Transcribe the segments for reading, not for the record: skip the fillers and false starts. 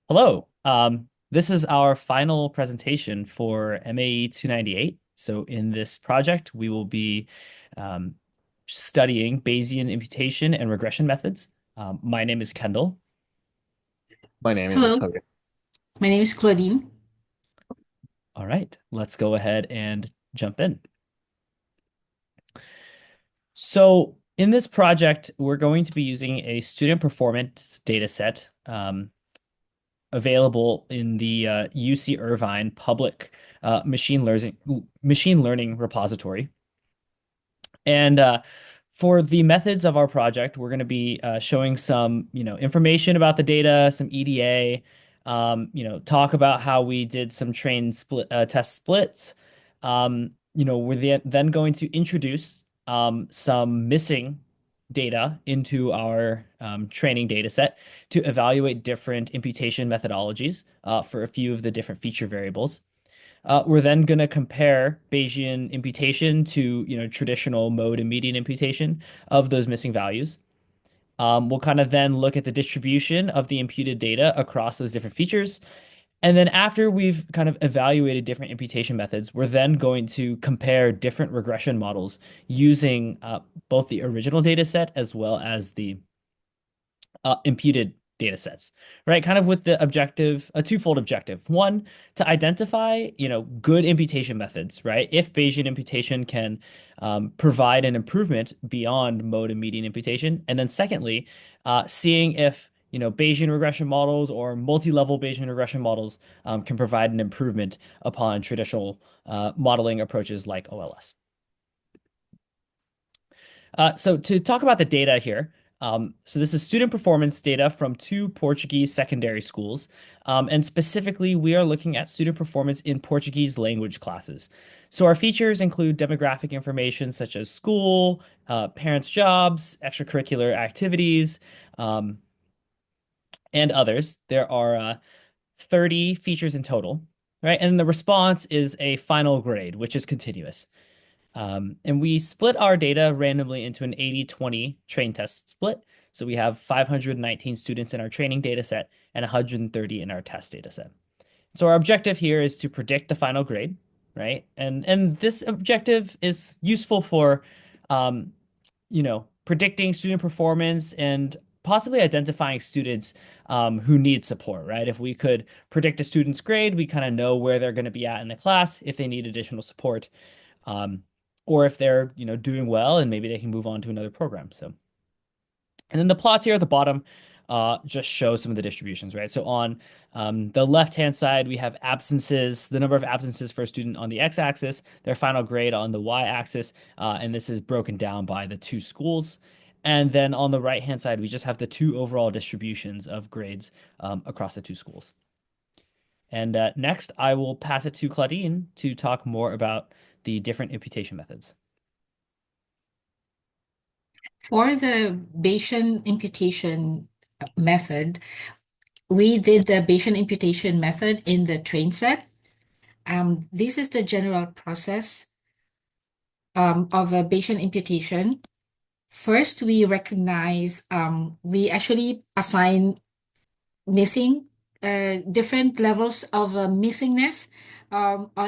Hello. This is our final presentation for MAE 298. So in this project, we will be um, studying Bayesian imputation and regression methods. My name is Kendall. My name is Hello. Javier. My name is Claudine. All right, let's go ahead and jump in. So in this project, we're going to be using a student performance data set available in the UC Irvine public machine learning repository. And for the methods of our project, we're going to be showing some, information about the data, some EDA, talk about how we did some test splits. We're then going to introduce some missing data into our training data set to evaluate different imputation methodologies for a few of the different feature variables. We're then going to compare Bayesian imputation to, traditional mode and median imputation of those missing values. We'll kind of then look at the distribution of the imputed data across those different features. And then after we've kind of evaluated different imputation methods, we're then going to compare different regression models using both the original data set as well as the imputed data sets, right? Kind of with the objective, a twofold objective. One, to identify, good imputation methods, right? If Bayesian imputation can provide an improvement beyond mode and median imputation. And then secondly, seeing if, Bayesian regression models or multi-level Bayesian regression models can provide an improvement upon traditional modeling approaches like OLS. So to talk about the data here, so this is student performance data from two Portuguese secondary schools. And specifically, we are looking at student performance in Portuguese language classes. So our features include demographic information such as school, parents' jobs, extracurricular activities, um, and others. There are 30 features in total, right? And the response is a final grade, which is continuous. And we split our data randomly into an 80-20 train test split. So we have 519 students in our training data set and 130 in our test data set. So our objective here is to predict the final grade, right? And this objective is useful for um, predicting student performance and possibly identifying students who need support, right? If we could predict a student's grade, we kind of know where they're going to be at in the class if they need additional support, um, or if they're, doing well and maybe they can move on to another program. So, and then the plots here at the bottom just show some of the distributions, right? So on the left-hand side, we have absences, the number of absences for a student on the x-axis, their final grade on the y-axis, and this is broken down by the two schools. And then on the right-hand side, we just have the two overall distributions of grades across the two schools. And next, I will pass it to Claudine to talk more about the different imputation methods. For the Bayesian imputation method, we did the Bayesian imputation method in the train set. This is the general process of a Bayesian imputation. First, we recognize, we actually assign missing, different levels of missingness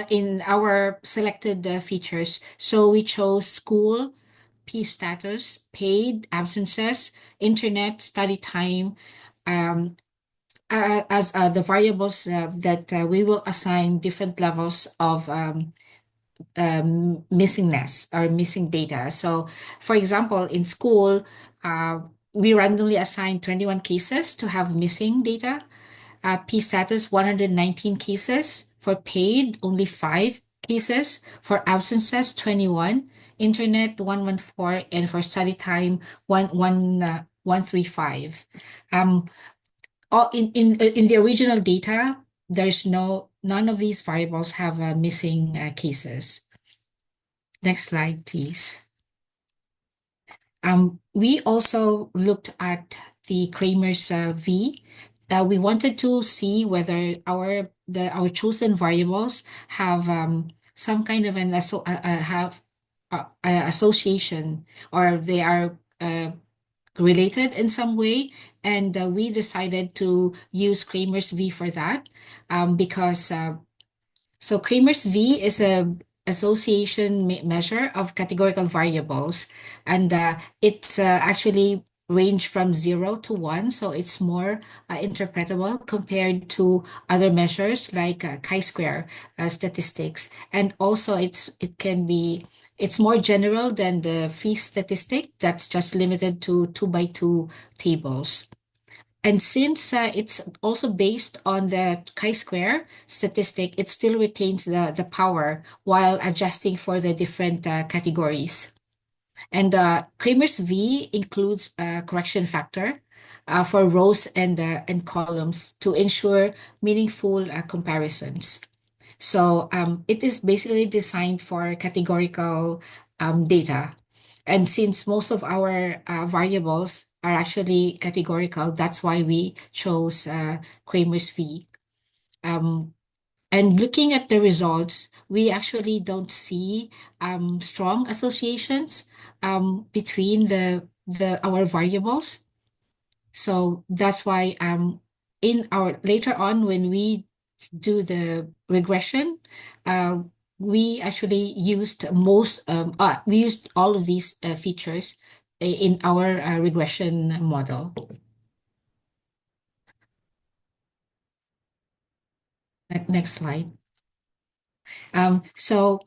in our selected features. So we chose school, P status, paid absences, internet, study time, um, as the variables that we will assign different levels of missingness or missing data. So, for example, in school, we randomly assign 21 cases to have missing data. P status 119 cases. For paid, only 5 cases. For absences, 21. Internet 114, and for study time 135. All in the original data, there's none of these variables have missing cases. Next slide, please. We also looked at the Kramer's V. We wanted to see whether our chosen variables have some kind of an association, or they are related in some way, and we decided to use Kramer's V for that, because so Kramer's V is a association measure of categorical variables, and it's actually range from 0 to 1, so it's more interpretable compared to other measures like chi-square statistics, and also it's more general than the phi statistic that's just limited to 2 by 2 tables. And since it's also based on the chi-square statistic, it still retains the power while adjusting for the different categories. And Kramer's V includes a correction factor for rows and columns to ensure meaningful comparisons. So it is basically designed for categorical data. And since most of our variables are actually categorical, that's why we chose Kramer's V. And looking at the results, we actually don't see strong associations between our variables. So that's why in our later on when we do the regression, uh, we actually used we used all of these features in our regression model. Next slide. So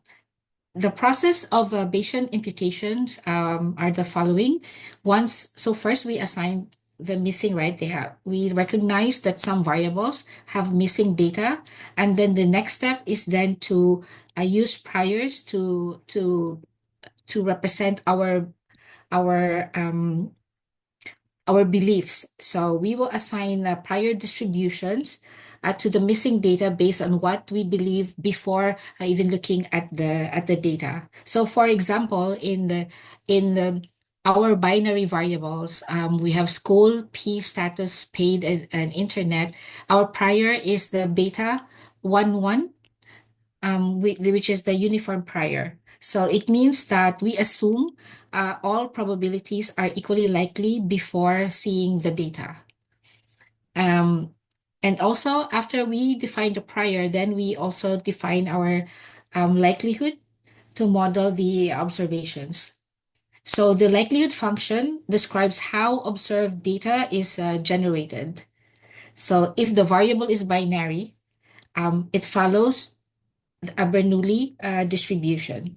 the process of Bayesian imputations are the following. First we assign the missing, right? We recognize that some variables have missing data, and then the next step is then to use priors to represent our beliefs. So we will assign prior distributions to the missing data based on what we believe before even looking at the data. So for example, in our binary variables, we have school, P status, paid, and internet. Our prior is the beta 1, 1, which is the uniform prior. So it means that we assume all probabilities are equally likely before seeing the data. And also after we define the prior, then we also define our likelihood to model the observations. So the likelihood function describes how observed data is generated. So if the variable is binary, it follows a Bernoulli distribution.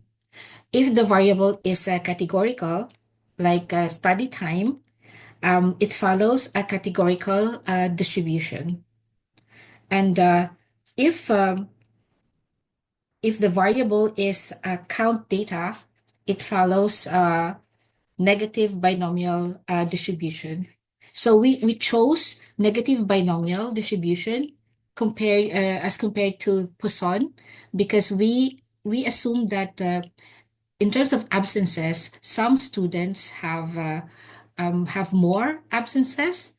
If the variable is categorical, like study time, it follows a categorical distribution. And if the variable is count data, it follows negative binomial distribution. So we chose negative binomial distribution as compared to Poisson, because we assume that in terms of absences, some students have more absences,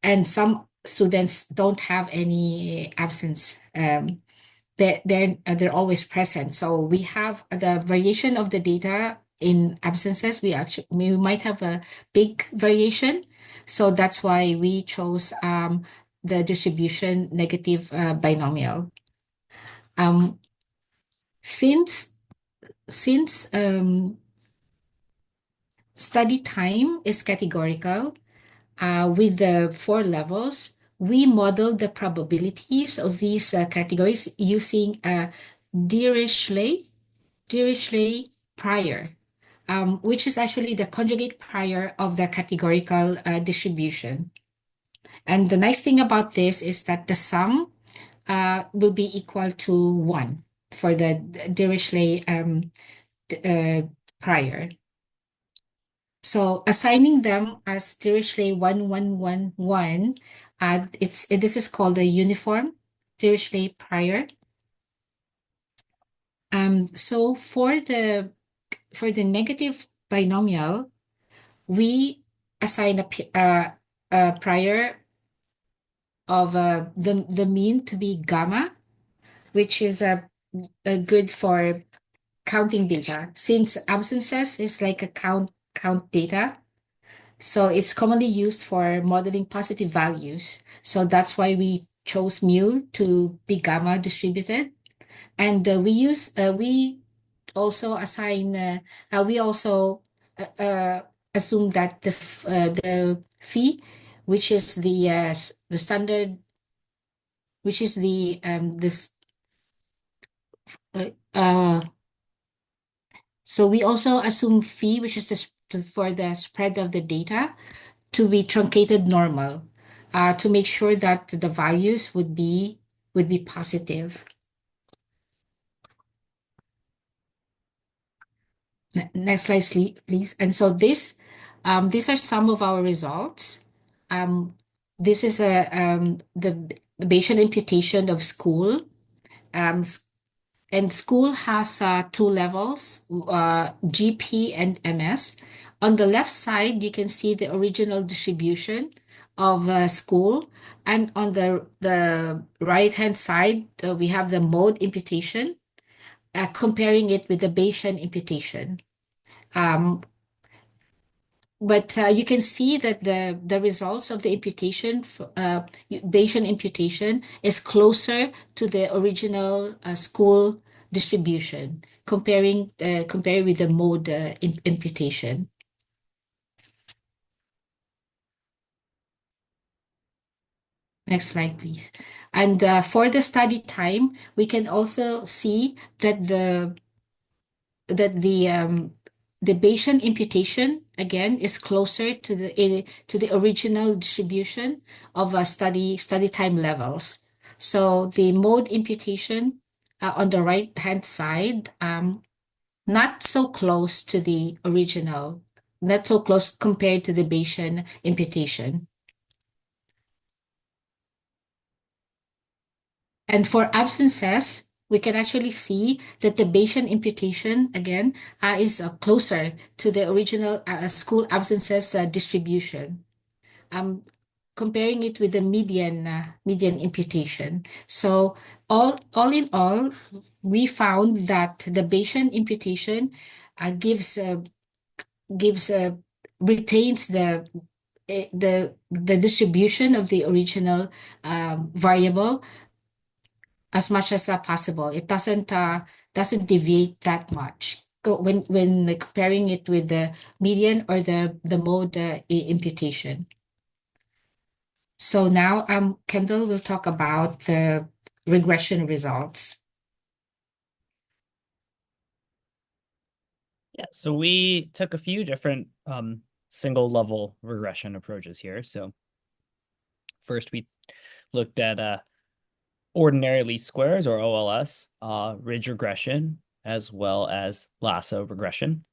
and some students don't have any absence. They're always present. So we have the variation of the data in absences. We might have a big variation. So that's why we chose the distribution negative binomial. Since study time is categorical, with the 4 levels, we model the probabilities of these categories using a Dirichlet prior, which is actually the conjugate prior of the categorical distribution. And the nice thing about this is that the sum will be equal to 1 for the Dirichlet prior. So assigning them as Dirichlet 1, 1, 1, 1, this is called the uniform Dirichlet prior. So for the negative binomial, we assign a prior of the mean to be gamma, which is a good for counting data, since absences is like a count data. So it's commonly used for modeling positive values. So that's why we chose mu to be gamma distributed. And we also assign, we also assume that the phi, which is the standard, which is the this uh, uh, so we also assume phi, which is for the spread of the data, to be truncated normal, to make sure that the values would be positive. Next slide, please. And so these are some of our results. This is the Bayesian imputation of school. And school has two levels, GP and MS. On the left side, you can see the original distribution of school. And on the right-hand side, we have the mode imputation, comparing it with the Bayesian imputation. But you can see that the results of the imputation, Bayesian imputation, is closer to the original school distribution, compared with the mode imputation. Next slide, please. And for the study time, we can also see that the Bayesian imputation again is closer to the original distribution of study time levels. So the mode imputation on the right hand side, not so close to the original, not so close compared to the Bayesian imputation. And for absences, we can actually see that the Bayesian imputation, again, is closer to the original school absences distribution, comparing it with the median imputation. So all in all, we found that the Bayesian imputation gives retains the distribution of the original variable as much as possible. It doesn't deviate that much when comparing it with the median or the mode imputation. So now Kendall will talk about the regression results. Yeah, so we took a few different single level regression approaches here. So first we looked at ordinary least squares, or OLS, ridge regression, as well as lasso regression.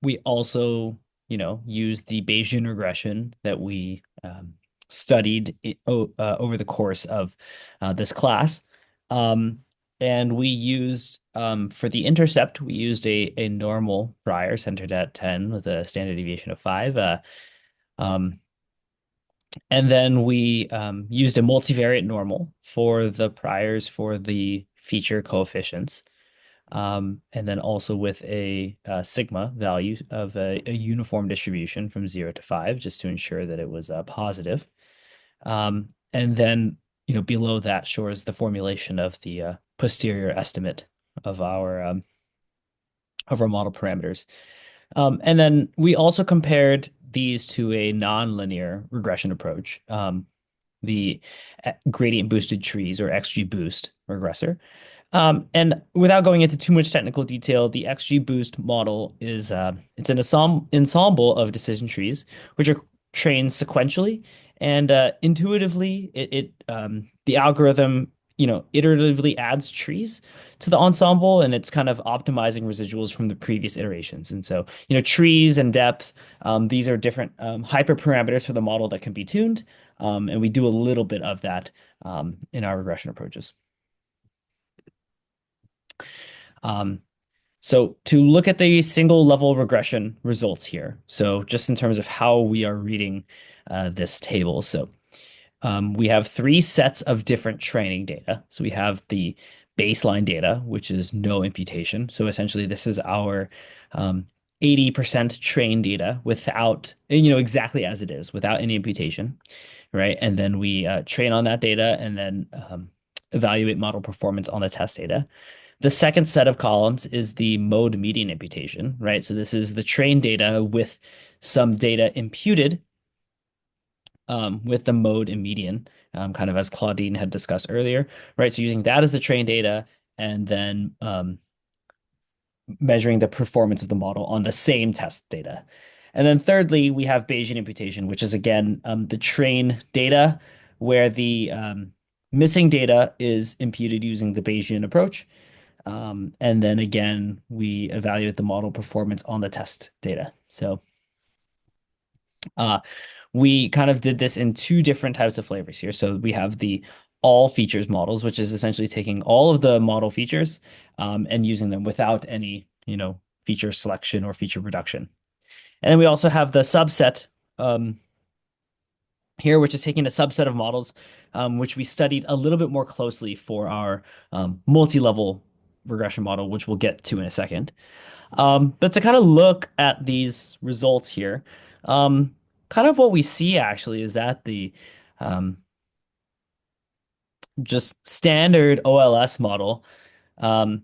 We also, used the Bayesian regression that we studied over the course of this class. And we used, for the intercept, we used a normal prior centered at 10 with a standard deviation of 5. And then we used a multivariate normal for the priors for the feature coefficients. And then also with a sigma value of a uniform distribution from 0 to 5, just to ensure that it was positive. And then, below that shows the formulation of the posterior estimate of our model parameters. And then we also compared these to a nonlinear regression approach, the gradient boosted trees, or XGBoost regressor. And without going into too much technical detail, the XGBoost model is it's an ensemble of decision trees, which are trained sequentially, and intuitively, the algorithm iteratively adds trees to the ensemble, and it's kind of optimizing residuals from the previous iterations. And so, trees and depth, these are different hyperparameters for the model that can be tuned, and we do a little bit of that in our regression approaches. So to look at the single level regression results here, so just in terms of how we are reading this table, so we have 3 sets of different training data. So we have the baseline data, which is no imputation. So essentially, this is our 80% trained data without, exactly as it is, without any imputation, right? And then we train on that data and then evaluate model performance on the test data. The second set of columns is the mode median imputation, right? So this is the trained data with some data imputed with the mode and median, kind of as Claudine had discussed earlier, right? So using that as the trained data and then measuring the performance of the model on the same test data. And then thirdly, we have Bayesian imputation, which is again the train data where the missing data is imputed using the Bayesian approach. And then again, we evaluate the model performance on the test data. So uh, we kind of did this in two different types of flavors here. So we have the all features models, which is essentially taking all of the model features and using them without any, feature selection or feature reduction. And then we also have the subset here, which is taking a subset of models, which we studied a little bit more closely for our multi-level regression model, which we'll get to in a second. But to kind of look at these results here, kind of what we see actually is that the um, just standard OLS model um,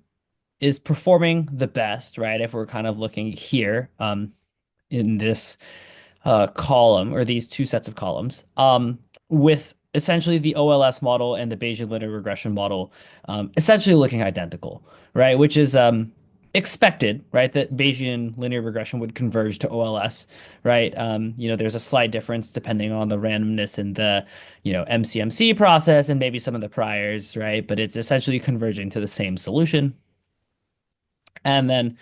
is performing the best, right? If we're kind of looking here in this column or these two sets of columns with essentially the OLS model and the Bayesian linear regression model essentially looking identical, right? Which is expected, right? That Bayesian linear regression would converge to OLS, right? There's a slight difference depending on the randomness in the, MCMC process and maybe some of the priors, right? But it's essentially converging to the same solution. And then,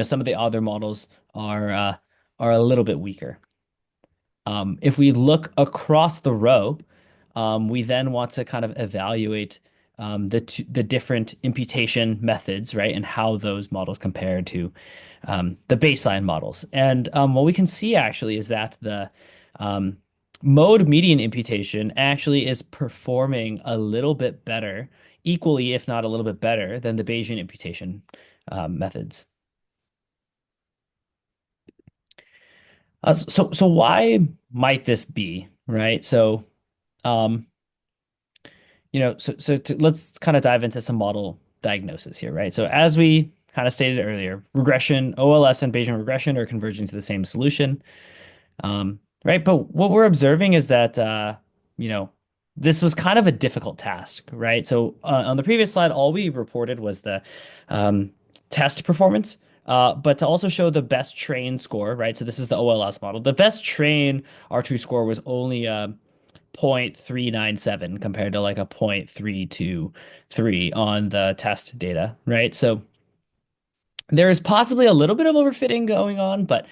some of the other models are a little bit weaker. If we look across the row, we then want to kind of evaluate the different imputation methods, right, and how those models compare to the baseline models. And what we can see actually is that the um, mode median imputation actually is performing a little bit better, equally, if not a little bit better, than the Bayesian imputation methods. So why might this be, right? Um, let's kind of dive into some model diagnosis here, right? So as we kind of stated earlier, regression, OLS and Bayesian regression are converging to the same solution, right? But what we're observing is that, you know, this was kind of a difficult task, right? So on the previous slide, all we reported was the um, test performance. But to also show the best train score, right? So this is the OLS model. The best train R2 score was only 0.397 compared to like a 0.323 on the test data, right? So there is possibly a little bit of overfitting going on, but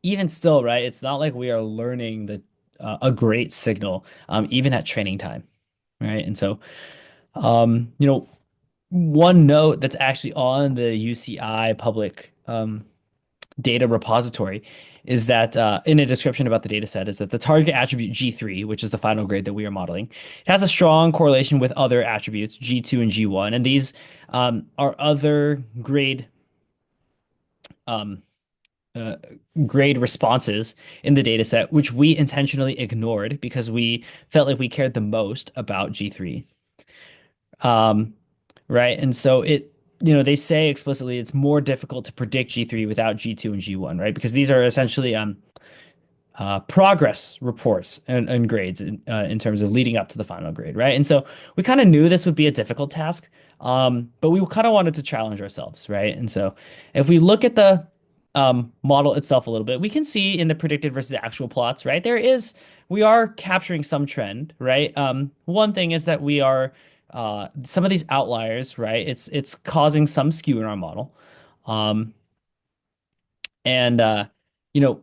even still, right, it's not like we are learning a great signal even at training time, right? And so, one note that's actually on the UCI public data repository is that in a description about the data set is that the target attribute G3, which is the final grade that we are modeling, it has a strong correlation with other attributes, G2 and G1. And these are other um, uh, grade responses in the data set, which we intentionally ignored because we felt like we cared the most about G3. Um, right. And so they say explicitly it's more difficult to predict G3 without G2 and G1, right? Because these are essentially progress reports and grades in terms of leading up to the final grade, right? And so we kind of knew this would be a difficult task, but we kind of wanted to challenge ourselves, right? And so if we look at the model itself a little bit, we can see in the predicted versus actual plots, right? We are capturing some trend, right? One thing is that we are some of these outliers, right? It's causing some skew in our model. Um, and you know,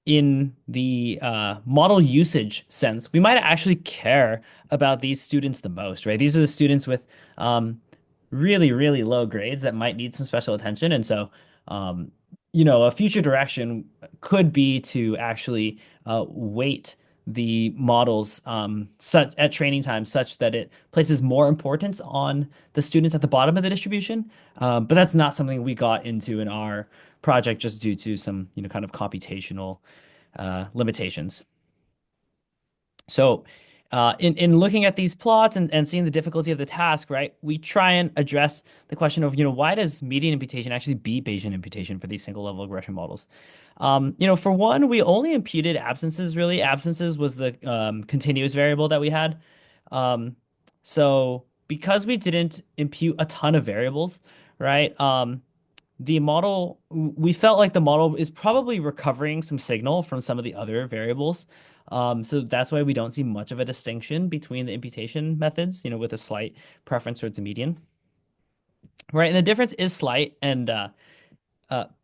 in the model usage sense, we might actually care about these students the most, right? These are the students with really, really low grades that might need some special attention. And so, a future direction could be to actually weight the models such at training time such that it places more importance on the students at the bottom of the distribution. But that's not something we got into in our project just due to some, kind of computational limitations. So, in looking at these plots and seeing the difficulty of the task, right, we try and address the question of, why does median imputation actually beat Bayesian imputation for these single level regression models? For one, we only imputed absences, really. Absences was the continuous variable that we had. Um, so because we didn't impute a ton of variables, right? We felt like the model is probably recovering some signal from some of the other variables. So that's why we don't see much of a distinction between the imputation methods, with a slight preference towards the median. Right. And the difference is slight. And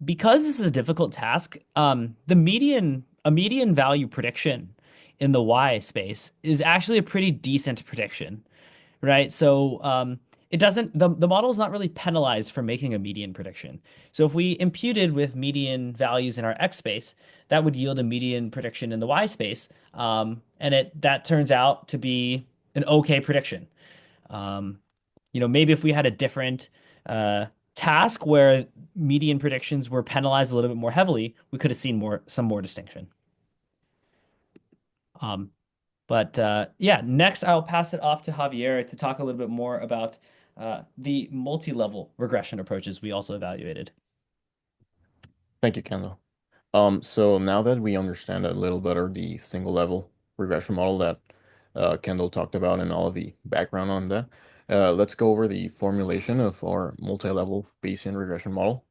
because this is a difficult task, a median value prediction in the Y space is actually a pretty decent prediction, right? So it doesn't the model is not really penalized for making a median prediction. So if we imputed with median values in our X space, that would yield a median prediction in the Y space, and it that turns out to be an okay prediction. Um, maybe if we had a different uh, task where median predictions were penalized a little bit more heavily, we could have seen some more distinction. Um, but yeah, next I'll pass it off to Javier to talk a little bit more about the multi-level regression approaches we also evaluated. Thank you, Kendall. So now that we understand a little better the single level regression model that Kendall talked about and all of the background on that, let's go over the formulation of our multi-level Bayesian regression model.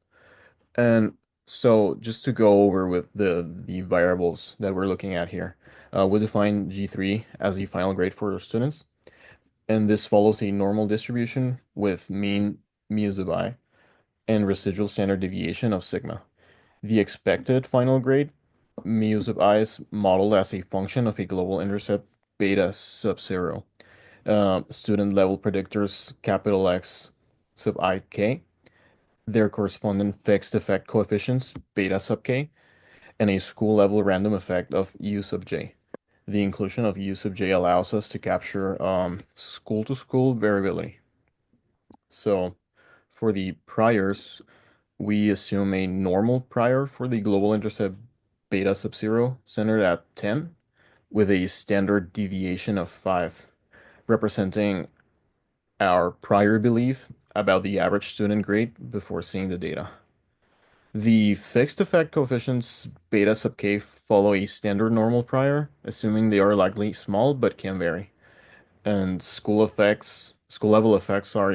And so just to go over with the variables that we're looking at here, we define G3 as the final grade for our students. And this follows a normal distribution with mean mu sub I and residual standard deviation of sigma. The expected final grade, mu sub I, is modeled as a function of a global intercept beta sub 0. Student level predictors capital X sub I k, their corresponding fixed effect coefficients beta sub k, and a school level random effect of U sub j. The inclusion of U sub j allows us to capture school to school variability. So for the priors, we assume a normal prior for the global intercept beta sub 0 centered at 10 with a standard deviation of 5, representing our prior belief about the average student grade before seeing the data. The fixed effect coefficients beta sub k follow a standard normal prior, assuming they are likely small but can vary. And school level effects are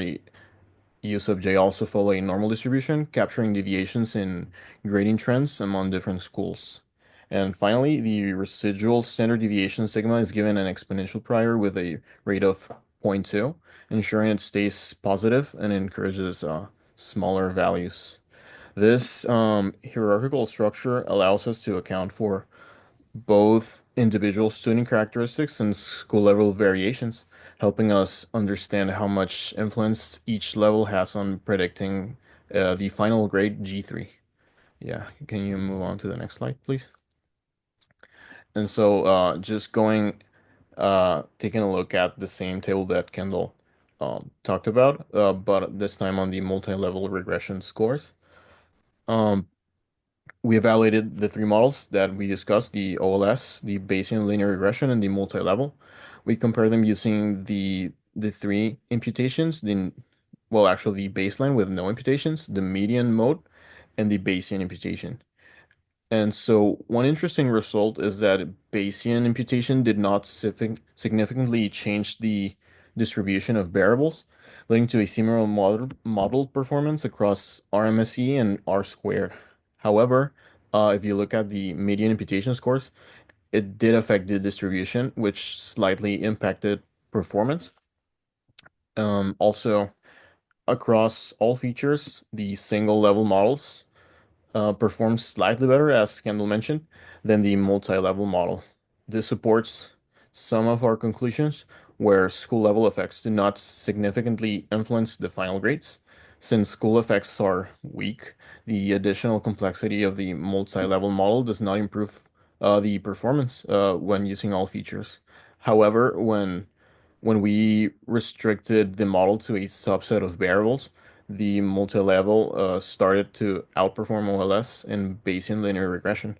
U sub j also follow a normal distribution, capturing deviations in grading trends among different schools. And finally, the residual standard deviation sigma is given an exponential prior with a rate of 0.2, ensuring it stays positive and encourages smaller values. This hierarchical structure allows us to account for both individual student characteristics and school level variations, helping us understand how much influence each level has on predicting the final grade G3. Yeah, can you move on to the next slide, please? And so just taking a look at the same table that Kendall talked about, but this time on the multi-level regression scores. Um, we evaluated the three models that we discussed, the OLS, the Bayesian linear regression, and the multi-level. We compare them using the three imputations, well, actually the baseline with no imputations, the median mode, and the Bayesian imputation. And so one interesting result is that Bayesian imputation did not significantly change the distribution of variables, leading to a similar model performance across RMSE and R squared. However, if you look at the median imputation scores, it did affect the distribution, which slightly impacted performance. Also, across all features, the single level models performs slightly better, as Kendall mentioned, than the multi-level model. This supports some of our conclusions, where school level effects do not significantly influence the final grades. Since school effects are weak, the additional complexity of the multi-level model does not improve the performance when using all features. However, when we restricted the model to a subset of variables, the multi-level started to outperform OLS in Bayesian linear regression.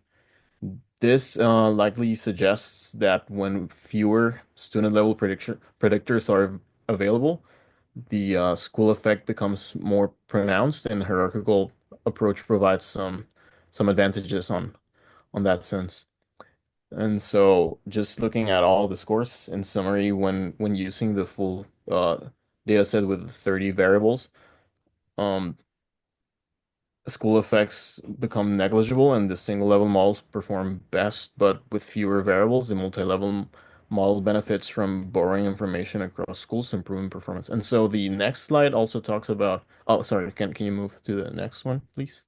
This likely suggests that when fewer student level predictors are available, the school effect becomes more pronounced, and hierarchical approach provides some advantages on that sense. And so just looking at all the scores in summary, when using the full data set with 30 variables, um, school effects become negligible and the single level models perform best, but with fewer variables, the multi-level model benefits from borrowing information across schools, improving performance. And so the next slide also talks about, oh, sorry, can you move to the next one, please?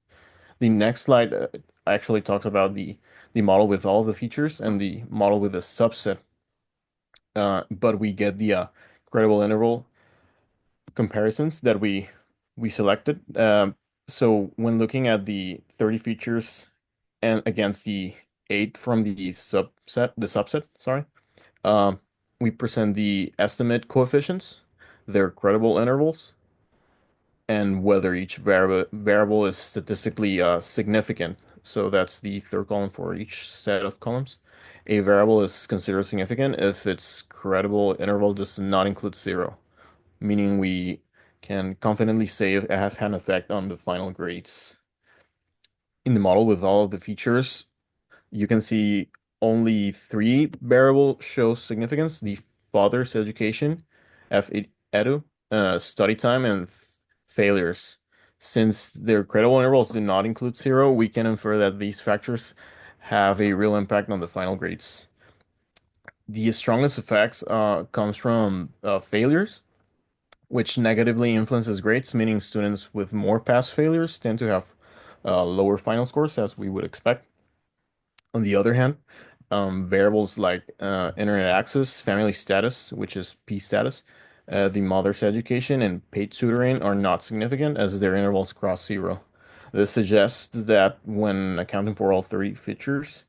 The next slide actually talks about the model with all the features and the model with a subset, but we get the credible interval comparisons that we selected. So when looking at the 30 features and against the 8 from the subset, sorry, um, we present the estimate coefficients, their credible intervals, and whether each variable is statistically significant. So that's the third column for each set of columns. A variable is considered significant if its credible interval does not include zero, meaning we can confidently say it has had an effect on the final grades. In the model with all of the features, you can see only three variables show significance: the father's education, edu, study time, and failures. Since their credible intervals do not include zero, we can infer that these factors have a real impact on the final grades. The strongest effects comes from failures, which negatively influences grades, meaning students with more pass failures tend to have lower final scores, as we would expect. On the other hand, variables like internet access, family status, which is P status, the mother's education, and paid tutoring are not significant as their intervals cross zero. This suggests that when accounting for all three features,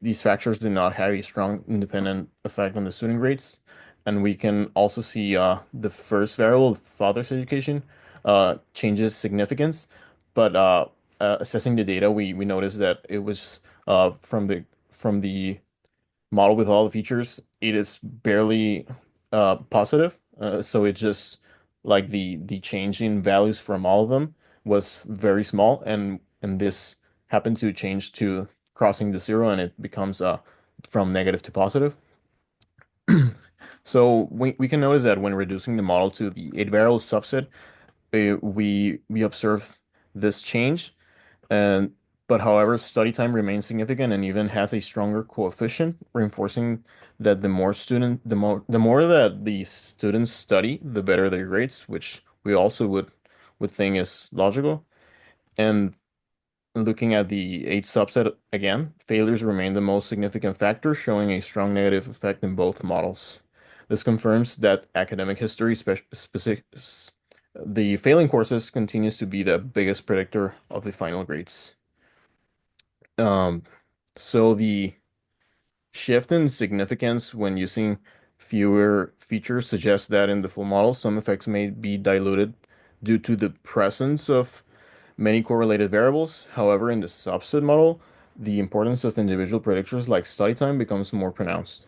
these factors do not have a strong independent effect on the student grades. And we can also see the first variable, father's education, changes significance, but assessing the data, we noticed that it was from the model with all the features, it is barely positive. So it just like the change in values from all of them was very small, and this happened to change to crossing the zero, and it becomes from negative to positive. So we can notice that when reducing the model to the eight variable subset, we observe this change. And but however, study time remains significant and even has a stronger coefficient, reinforcing that the more that the students study, the better their grades, which we also would think is logical. And looking at the H subset again, failures remain the most significant factor, showing a strong negative effect in both models. This confirms that academic history, the failing courses, continues to be the biggest predictor of the final grades. Um, so the shift in significance when using fewer features suggests that in the full model, some effects may be diluted due to the presence of many correlated variables. However, in the subset model, the importance of individual predictors like study time becomes more pronounced.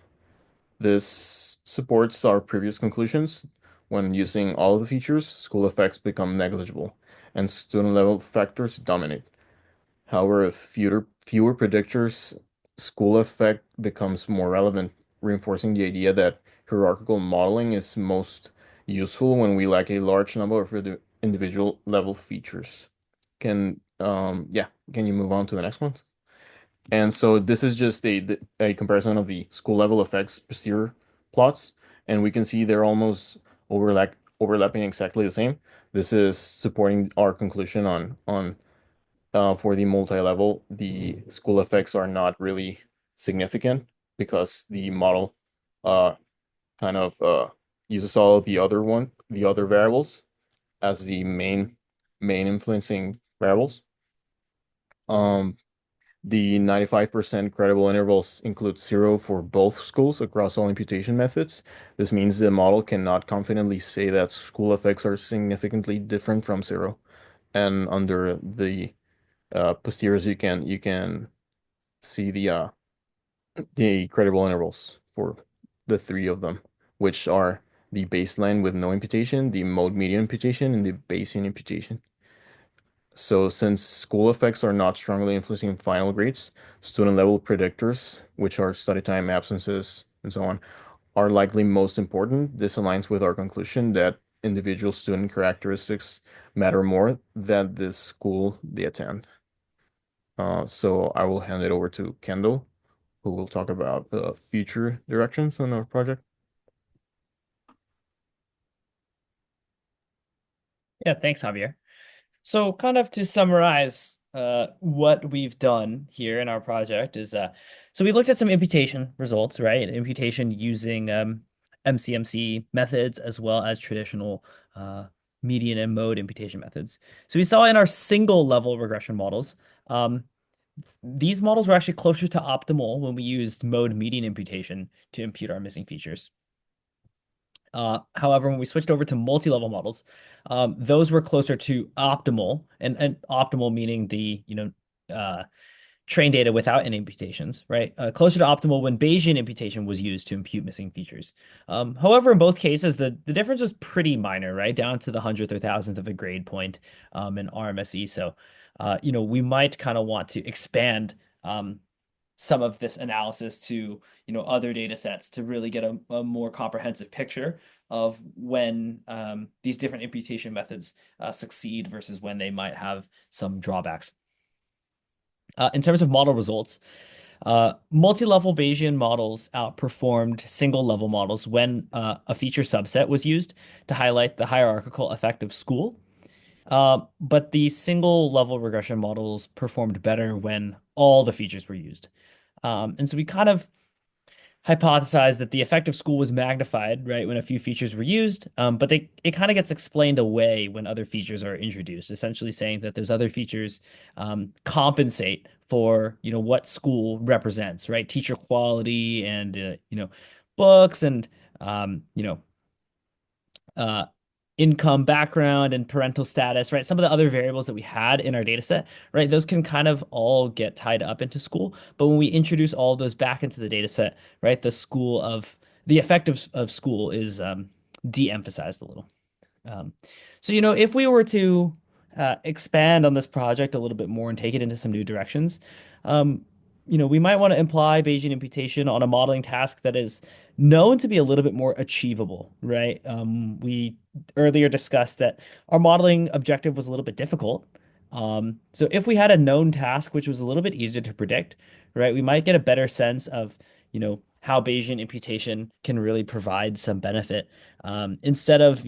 This supports our previous conclusions. When using all of the features, school effects become negligible, and student level factors dominate. However, if fewer predictors, school effect becomes more relevant, reinforcing the idea that hierarchical modeling is most useful when we lack a large number of individual level features. Yeah, can you move on to the next one? And so this is just a comparison of the school level effects posterior plots, and we can see they're almost overlapping exactly the same. This is supporting our conclusion on for the multi-level, the school effects are not really significant because the model uh, kind of uses all of the other variables as the main influencing variables. Um, The 95% credible intervals include zero for both schools across all imputation methods. This means the model cannot confidently say that school effects are significantly different from zero. And under the posteriors, you can see the credible intervals for the three of them, which are the baseline with no imputation, the mode median imputation, and the Bayesian imputation. So since school effects are not strongly influencing final grades, student level predictors, which are study time, absences, and so on, are likely most important. This aligns with our conclusion that individual student characteristics matter more than the school they attend. So I will hand it over to Kendall, who will talk about the future directions on our project. Yeah, thanks, Javier. So, kind of to summarize, what we've done here in our project is so we looked at some imputation results, right? Imputation using MCMC methods as well as traditional median and mode imputation methods. So we saw in our single level regression models, these models were actually closer to optimal when we used mode median imputation to impute our missing features. However, when we switched over to multi-level models, those were closer to optimal, and optimal meaning the trained data without any imputations, right? Closer to optimal when Bayesian imputation was used to impute missing features. However, in both cases, the difference was pretty minor, right? Down to the hundredth or thousandth of a grade point in RMSE. So, we might kind of want to expand some of this analysis to other data sets to really get a more comprehensive picture of when these different imputation methods succeed versus when they might have some drawbacks. In terms of model results, multi-level Bayesian models outperformed single-level models when a feature subset was used to highlight the hierarchical effect of school. But the single-level regression models performed better when all the features were used. And so we kind of hypothesized that the effect of school was magnified, right, when a few features were used, but it kind of gets explained away when other features are introduced, essentially saying that those other features compensate for, what school represents, right? Teacher quality and, books and, uh, income background and parental status, right? Some of the other variables that we had in our data set, right? Those can kind of all get tied up into school. But when we introduce all of those back into the data set, right, the effect of school is de-emphasized a little. Um, so, if we were to expand on this project a little bit more and take it into some new directions, um, we might want to imply Bayesian imputation on a modeling task that is known to be a little bit more achievable, right? We earlier discussed that our modeling objective was a little bit difficult. So if we had a known task which was a little bit easier to predict, right, we might get a better sense of, how Bayesian imputation can really provide some benefit instead of,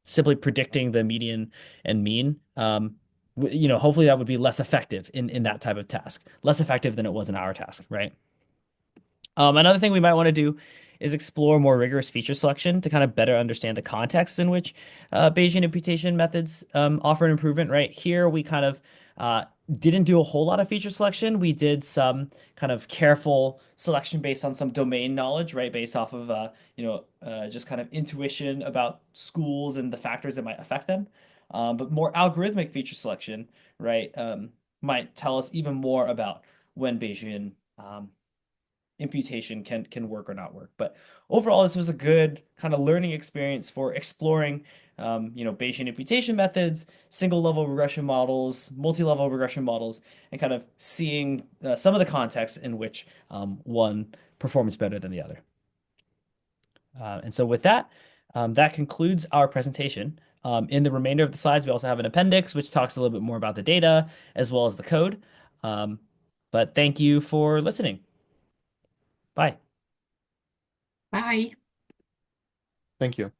simply predicting the median and mean. Hopefully that would be less effective in that type of task, less effective than it was in our task, right? Another thing we might want to do is explore more rigorous feature selection to kind of better understand the context in which Bayesian imputation methods offer an improvement, right? Here we kind of uh, didn't do a whole lot of feature selection. We did some kind of careful selection based on some domain knowledge, right? Based off of just kind of intuition about schools and the factors that might affect them. But more algorithmic feature selection, right, might tell us even more about when Bayesian imputation can work or not work. But overall, this was a good kind of learning experience for exploring, Bayesian imputation methods, single level regression models, multi-level regression models, and kind of seeing some of the contexts in which one performs better than the other. And so with that, that concludes our presentation. In the remainder of the slides, we also have an appendix which talks a little bit more about the data as well as the code. Um, but thank you for listening. Bye. Bye. Thank you.